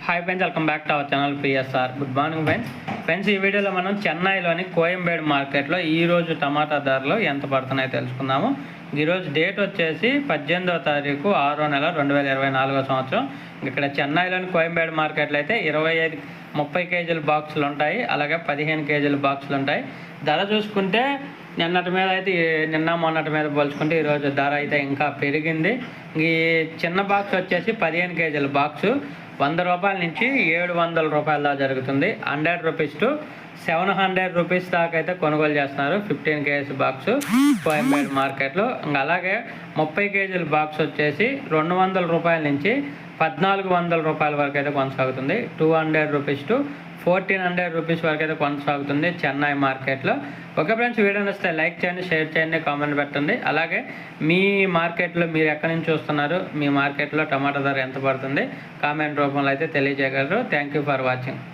Hi friends, welcome back to our channel PSR. Good morning friends. ఈ వీడియోలో మనం చెన్నైలోని కోయంబేడు మార్కెట్లో ఈరోజు టమాటా ధరలు ఎంత పడుతున్నాయో తెలుసుకుందాము. ఈరోజు డేట్ వచ్చేసి 18వ తారీఖు 6వ నెల 2024 సంవత్సరం. ఇక్కడ చెన్నైలోని కోయంబేడు మార్కెట్లో అయితే 30 కేజీల బాక్సులు ఉంటాయి, అలాగే 15 కేజీల బాక్సులు ఉంటాయి. ధర చూసుకుంటే నిన్న మొన్నటి మీద పోల్చుకుంటే ఈరోజు ధర అయితే ఇంకా పెరిగింది. ఈ చిన్న బాక్స్ వచ్చేసి 15 కేజీల బాక్సు 100 రూపాయల నుంచి 700 రూపాయల దాకా జరుగుతుంది. 100 రూపీస్ టు 700 రూపీస్ దాకా అయితే కొనుగోలు చేస్తున్నారు 15 కేజీ బాక్స్ కోయంబేడు మార్కెట్లో. అలాగే 30 కేజీల బాక్స్ వచ్చేసి 200 రూపాయల నుంచి 1400 రూపాయల వరకు అయితే కొనసాగుతుంది. 200 రూపీస్ టు 1400 రూపీస్ వరకు అయితే కొనసాగుతుంది చెన్నై మార్కెట్లో. ఓకే ఫ్రెండ్స్, వీడియో నచ్చితే లైక్ చేయండి, షేర్ చేయండి, కామెంట్ పెట్టండి. అలాగే మీ మార్కెట్లో మీరు ఎక్కడి నుంచి చూస్తున్నారు, మీ మార్కెట్లో టమాటా ధర ఎంత పడుతుంది కామెంట్ రూపంలో అయితే తెలియజేయగలరు. Thank you for watching.